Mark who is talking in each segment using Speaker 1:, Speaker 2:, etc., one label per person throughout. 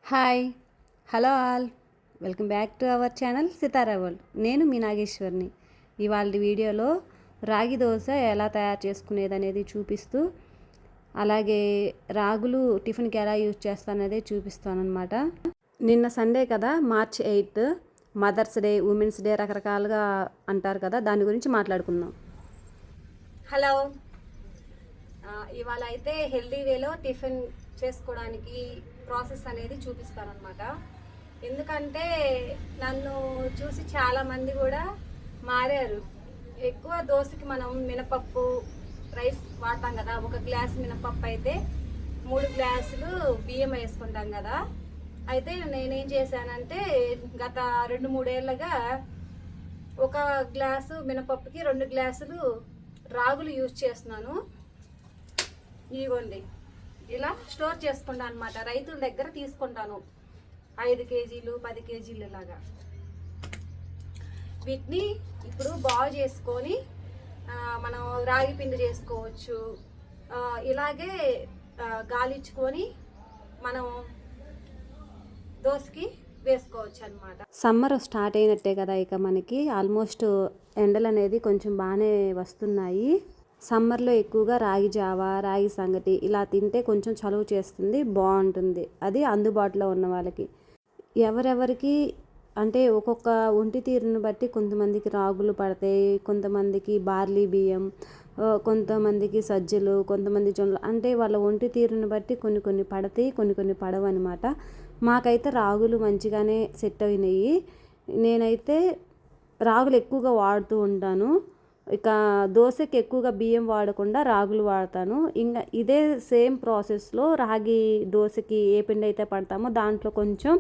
Speaker 1: Hi hello all welcome back to our channel Sitara world. నేను మీ నాగేశ్వర్ని. ఇవాళ వీడియోలో రాగి దోశ ఎలా తయారు చేసుకునేది అనేది చూపిస్తూ, అలాగే రాగులు టిఫిన్కి ఎలా యూజ్ చేస్తాననేది చూపిస్తానన్నమాట. నిన్న సండే కదా, March 8, mother's day, women's day రకరకాలుగా అంటారు కదా, దాని గురించి మాట్లాడుకుందాం. హలో, ఇవాళ అయితే హెల్దీ వేలో టిఫిన్ చేసుకోవడానికి ప్రాసెస్ అనేది చూపిస్తానమాట. ఎందుకంటే నన్ను చూసి చాలామంది కూడా మారారు. ఎక్కువ దోశకి మనం మినపప్పు రైస్ వాడతాం కదా, ఒక గ్లాస్ మినపప్పు అయితే 3 గ్లాసులు బియ్యం వేసుకుంటాం కదా. అయితే నేనేం చేశానంటే గత 2-3 ఏళ్ళగా ఒక గ్లాసు మినపప్పుకి 2 గ్లాసులు రాగులు యూజ్ చేస్తున్నాను. ఇదిగోండి, ఇలా స్టోర్ చేసుకుంటాను అనమాట. రైతుల దగ్గర తీసుకుంటాను 5 కేజీలు 10 కేజీలు ఇలాగా. వీటిని ఇప్పుడు బాగు చేసుకొని మనం రాగి పిండి చేసుకోవచ్చు. ఇలాగే గాలించుకొని మనం దోశకి వేసుకోవచ్చు అనమాట. సమ్మర్ స్టార్ట్ అయినట్టే కదా, ఇక మనకి ఆల్మోస్ట్ ఎండలు అనేది కొంచెం బాగానే వస్తున్నాయి. సమ్మర్లో ఎక్కువగా రాగి జావా, రాగి సంగటి ఇలా తింటే కొంచెం చలువ చేస్తుంది, బాగుంటుంది. అది అందుబాటులో ఉన్న వాళ్ళకి. ఎవరెవరికి అంటే ఒక్కొక్క ఒంటి తీరుని బట్టి కొంతమందికి రాగులు పడతాయి, కొంతమందికి బార్లీ బియ్యం, కొంతమందికి సజ్జలు, కొంతమంది జొన్నలు, అంటే వాళ్ళ ఒంటి తీరుని బట్టి కొన్ని పడతాయి, కొన్ని పడవు అనమాట. మాకైతే రాగులు మంచిగానే సెట్ అయినాయి. నేనైతే రాగులు ఎక్కువగా వాడుతూ ఉంటాను. ఇక దోశకి ఎక్కువగా బియ్యం వాడకుండా రాగులు వాడతాను. ఇంకా ఇదే సేమ్ ప్రాసెస్లో రాగి దోశకి ఏ పిండి అయితే పడతామో దాంట్లో కొంచెం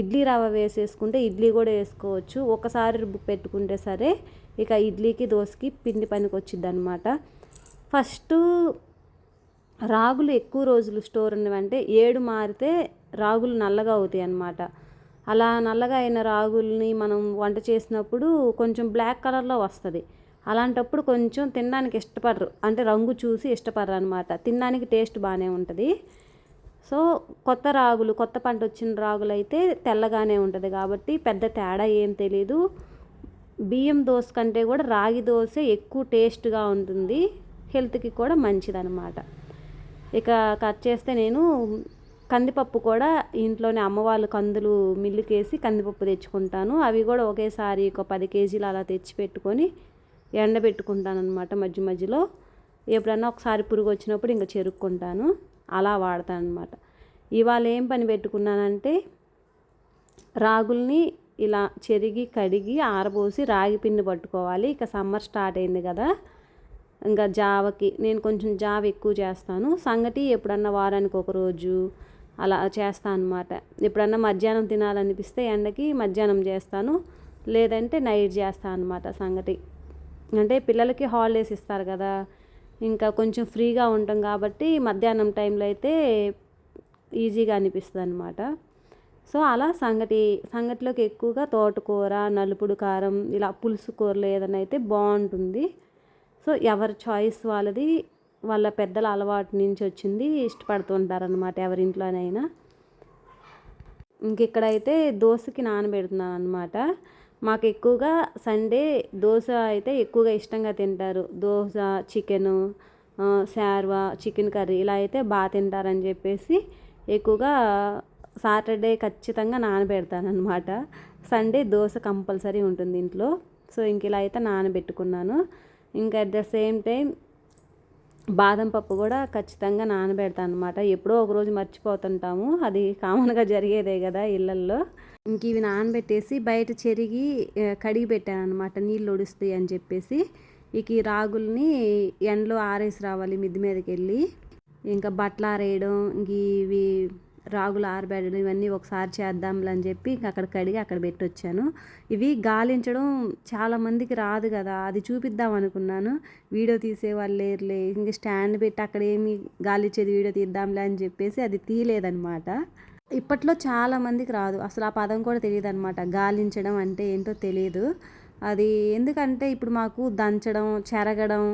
Speaker 1: ఇడ్లీ రవ్వ వేసేసుకుంటే ఇడ్లీ కూడా వేసుకోవచ్చు. ఒకసారి పెట్టుకుంటే సరే, ఇక ఇడ్లీకి దోశకి పిండి పనికి వచ్చింది అనమాట. ఫస్ట్ రాగులు ఎక్కువ రోజులు స్టోర్ ఉన్నవంటే 7 మారితే రాగులు నల్లగా అవుతాయి అన్నమాట. అలా నల్లగా అయిన రాగుల్ని మనం వంట చేసినప్పుడు కొంచెం బ్లాక్ కలర్లో వస్తుంది. అలాంటప్పుడు కొంచెం తినడానికి ఇష్టపడరు, అంటే రంగు చూసి ఇష్టపడరు అనమాట. తినడానికి టేస్ట్ బాగానే ఉంటుంది. సో కొత్త పంట వచ్చిన రాగులు అయితే తెల్లగానే ఉంటుంది కాబట్టి పెద్ద తేడా ఏం తెలీదు. బియ్యం దోశ కంటే కూడా రాగి దోశ ఎక్కువ టేస్ట్గా ఉంటుంది, హెల్త్కి కూడా మంచిదన్నమాట. ఇక కట్ చేస్తే నేను కందిపప్పు కూడా ఇంట్లోనే అమ్మవాళ్ళు కందులు మిల్లుకేసి కందిపప్పు తెచ్చుకుంటాను. అవి కూడా ఒకేసారి ఒక 10 కేజీలు అలా తెచ్చి పెట్టుకొని ఎండబెట్టుకుంటాను అనమాట. మధ్యలో ఎప్పుడన్నా ఒకసారి పురుగు వచ్చినప్పుడు ఇంకా చెరుక్కుంటాను, అలా వాడతాను అనమాట. ఇవాళ ఏం పని పెట్టుకున్నానంటే రాగుల్ని ఇలా చెరిగి కడిగి ఆరబోసి రాగి పిండి పట్టుకోవాలి. ఇక సమ్మర్ స్టార్ట్ అయింది కదా, ఇంకా జావకి నేను కొంచెం జావ ఎక్కువ చేస్తాను. సంగటి ఎప్పుడన్నా వారానికి ఒక రోజు అలా చేస్తాను అనమాట. ఎప్పుడన్నా మధ్యాహ్నం తినాలనిపిస్తే ఎండకి మధ్యాహ్నం చేస్తాను, లేదంటే నైట్ చేస్తాను అనమాట సంగటి. అంటే పిల్లలకి హాలిడేస్ ఇస్తారు కదా, ఇంకా కొంచెం ఫ్రీగా ఉంటాం కాబట్టి మధ్యాహ్నం టైంలో అయితే ఈజీగా అనిపిస్తుంది అనమాట. సో అలా సంగటిలోకి ఎక్కువగా తోటకూర, నలుపుడు కారం, ఇలా పులుసు కూరలు ఏదైనా అయితే బాగుంటుంది. సో ఎవరి చాయిస్ వాళ్ళది, వాళ్ళ పెద్దల అలవాటు నుంచి వచ్చింది, ఇష్టపడుతుంటారనమాట ఎవరింట్లోనైనా. ఇంక ఇక్కడైతే దోశకి నానబెడుతున్నాను అనమాట. మాకు ఎక్కువగా సండే దోశ అయితే ఎక్కువగా ఇష్టంగా తింటారు. దోశ, చికెను, శార్వా, చికెన్ కర్రీ ఇలా అయితే బాగా తింటారని చెప్పేసి ఎక్కువగా సాటర్డే ఖచ్చితంగా నానబెడతాను అనమాట. సండే దోశ కంపల్సరీ ఉంటుంది ఇంట్లో. సో ఇంక ఇలా అయితే నానబెట్టుకున్నాను. ఇంకా అట్ ద సేమ్ టైం బాదం పప్పు కూడా ఖచ్చితంగా నానబెడతాను అనమాట. ఎప్పుడో ఒకరోజు మర్చిపోతుంటాము, అది కామన్గా జరిగేదే కదా ఇళ్ళల్లో. ఇంక ఇవి నానబెట్టేసి బయట చెరిగి కడిగి పెట్టాను అనమాట, నీళ్ళు ఒడుస్తాయి అని చెప్పేసి. ఇక ఈ రాగుల్ని ఎండలో ఆరేసి రావాలి మిద్ది మీదకి వెళ్ళి. ఇంకా బట్టలు ఆరేయడం, ఇంక ఇవి రాగులు ఆరబెట్టడం, ఇవన్నీ ఒకసారి చేద్దాంలే అని చెప్పి ఇంక అక్కడ కడిగి అక్కడ పెట్టొచ్చాను. ఇవి గాలించడం చాలామందికి రాదు కదా, అది చూపిద్దాం అనుకున్నాను. వీడియో తీసేవాళ్ళు లేరులే, ఇంక స్టాండ్ పెట్టి అక్కడ ఏమి గాలించేది వీడియో తీద్దాంలే అని చెప్పేసి అది తీయలేదన్నమాట. ఇప్పట్లో చాలామందికి రాదు, అసలు ఆ పదం కూడా తెలియదు అనమాట. గాలించడం అంటే ఏంటో తెలియదు. అది ఎందుకంటే ఇప్పుడు మాకు దంచడం, చెరగడం,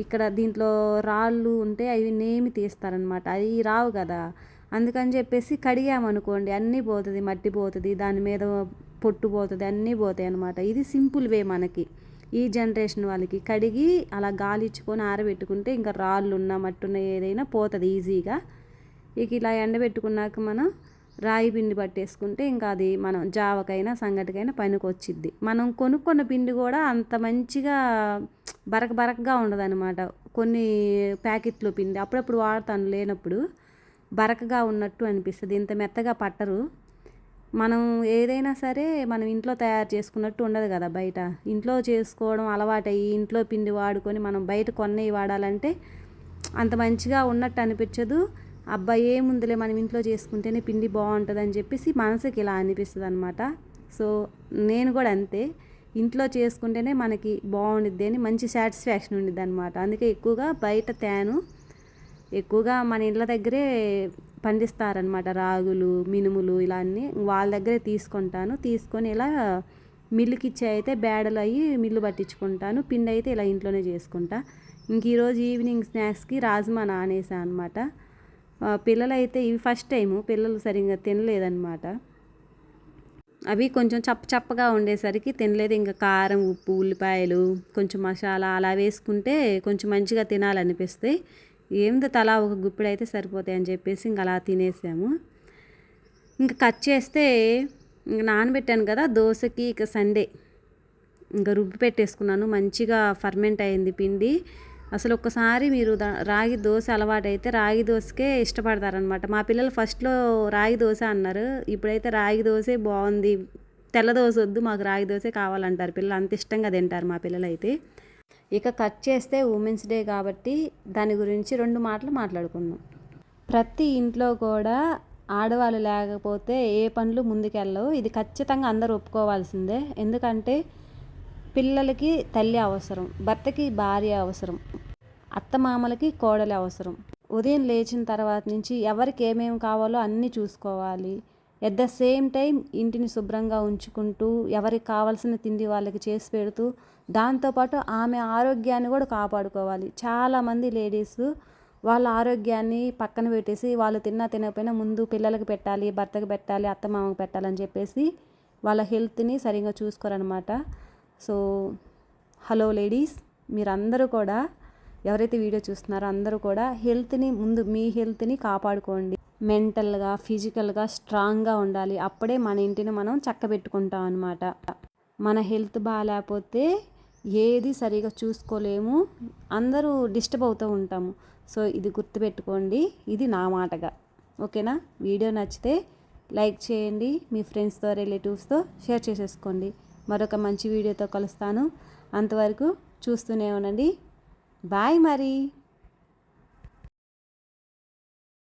Speaker 1: ఇక్కడ దీంట్లో రాళ్ళు ఉంటే అవి నేమి తీస్తారనమాట, అవి రావు కదా. అందుకని చెప్పేసి కడిగామనుకోండి అన్నీ పోతుంది, మట్టి పోతుంది, దాని మీద పొట్టు పోతుంది, అన్నీ పోతాయి అన్నమాట. ఇది సింపుల్ వే మనకి ఈ జనరేషన్ వాళ్ళకి. కడిగి అలా గాలి ఇచ్చుకొని ఆరబెట్టుకుంటే ఇంకా రాళ్ళు ఉన్న మట్టి ఉన్న ఏదైనా పోతుంది ఈజీగా. ఇక ఇలా ఎండబెట్టుకున్నాక మనం రాగి పిండి పట్టేసుకుంటే ఇంకా అది మనం జావకైనా సంగటికైనా పనికి వచ్చిద్ది. మనం కొనుక్కున్న పిండి కూడా అంత మంచిగా బరకగా ఉండదన్నమాట. కొన్ని ప్యాకెట్లో పిండి అప్పుడప్పుడు వాడతాను, లేనప్పుడు బరకగా ఉన్నట్టు అనిపిస్తుంది, ఇంత మెత్తగా పట్టరు. మనం ఏదైనా సరే మనం ఇంట్లో తయారు చేసుకున్నట్టు ఉండదు కదా బయట. ఇంట్లో చేసుకోవడం అలవాటయ్యి ఇంట్లో పిండి వాడుకొని మనం బయట కొన్నవి వాడాలంటే అంత మంచిగా ఉన్నట్టు అనిపించదు. అబ్బాయి ఏముందిలే మనం ఇంట్లో చేసుకుంటేనే పిండి బాగుంటుంది అని చెప్పేసి మనసుకి ఇలా అనిపిస్తుంది అనమాట. సో నేను కూడా అంతే, ఇంట్లో చేసుకుంటేనే మనకి బాగుండిద్ది అని మంచి సాటిస్ఫాక్షన్ ఉండిద్ది అనమాట. అందుకే ఎక్కువగా బయట తేను, ఎక్కువగా మన ఇళ్ళ దగ్గరే పండిస్తారనమాట. రాగులు, మినుములు ఇలా అన్నీ వాళ్ళ దగ్గరే తీసుకుంటాను. తీసుకొని ఇలా మిల్లుకి ఇచ్చే అయితే బేడలు అయ్యి మిల్లు పట్టించుకుంటాను, పిండి అయితే ఇలా ఇంట్లోనే చేసుకుంటా. ఇంక ఈరోజు ఈవినింగ్ స్నాక్స్కి రాజ్మా నానేసా అనమాట. పిల్లలు అయితే ఇవి ఫస్ట్ టైము, పిల్లలు సరిగ్గా తినలేదన్నమాట. అవి కొంచెం చప్పగా ఉండేసరికి తినలేదు. ఇంకా కారం, ఉప్పు, ఉల్లిపాయలు, కొంచెం మసాలా అలా వేసుకుంటే కొంచెం మంచిగా తినాలనిపిస్తాయి. ఏందో తలా ఒక గుప్పిడి అయితే సరిపోతాయి అని చెప్పేసి ఇంక అలా తినేసాము. ఇంకా కట్ చేస్తే ఇంక నానబెట్టాను కదా దోశకి, ఇక సండే ఇంకా రుబ్బి పెట్టేసుకున్నాను. మంచిగా ఫర్మెంట్ అయింది పిండి. అసలు ఒక్కసారి మీరు రాగి దోశ అలవాటు అయితే రాగి దోశకే ఇష్టపడతారనమాట. మా పిల్లలు ఫస్ట్లో రాగి దోశ అన్నారు, ఇప్పుడైతే రాగి దోశే బాగుంది, తెల్ల దోశ వద్దు మాకు రాగి దోశే కావాలంటారు పిల్లలు. అంత ఇష్టంగా తింటారు మా పిల్లలు అయితే. ఇక కట్ చేస్తే ఉమెన్స్ డే కాబట్టి దాని గురించి 2 మాటలు మాట్లాడుకుందాం. ప్రతి ఇంట్లో కూడా ఆడవాళ్ళు లేకపోతే ఏ పనులు ముందుకెళ్ళవు, ఇది ఖచ్చితంగా అందరూ ఒప్పుకోవాల్సిందే. ఎందుకంటే పిల్లలకి తల్లి అవసరం, భర్తకి భార్య అవసరం, అత్తమామలకి కోడలి అవసరం. ఉదయం లేచిన తర్వాత నుంచి ఎవరికి ఏమేమి కావాలో అన్నీ చూసుకోవాలి. ఎట్ ద సేమ్ టైం ఇంటిని శుభ్రంగా ఉంచుకుంటూ ఎవరికి కావాల్సిన తిండి వాళ్ళకి చేసి పెడుతూ దాంతోపాటు ఆమె ఆరోగ్యాన్ని కూడా కాపాడుకోవాలి. చాలామంది లేడీస్ వాళ్ళ ఆరోగ్యాన్ని పక్కన పెట్టేసి వాళ్ళు తినకపోయినా ముందు పిల్లలకి పెట్టాలి, భర్తకి పెట్టాలి, అత్తమామకి పెట్టాలని చెప్పేసి వాళ్ళ హెల్త్ని సరిగ్గా చూసుకోరనమాట. సో హలో లేడీస్, మీరందరూ కూడా ఎవరైతే వీడియో చూస్తున్నారో అందరూ కూడా హెల్త్ని ముందు మీ హెల్త్ని కాపాడుకోండి. మెంటల్గా, ఫిజికల్గా స్ట్రాంగ్గా ఉండాలి. అప్పుడే మన ఇంటిని మనం చక్కబెట్టుకుంటాం అనమాట. మన హెల్త్ బాగాలేకపోతే ఏది సరిగా చూసుకోలేము, అందరూ డిస్టర్బ్ అవుతూ ఉంటాము. సో ఇది గుర్తుపెట్టుకోండి, ఇది నా మాటగా. ఓకేనా? వీడియో నచ్చితే లైక్ చేయండి, మీ ఫ్రెండ్స్తో రిలేటివ్స్తో షేర్ చేసేసుకోండి. మరొక మంచి వీడియోతో కలుస్తాను. అంతవరకు చూస్తూనే ఉండండి. బాయ్ మరి.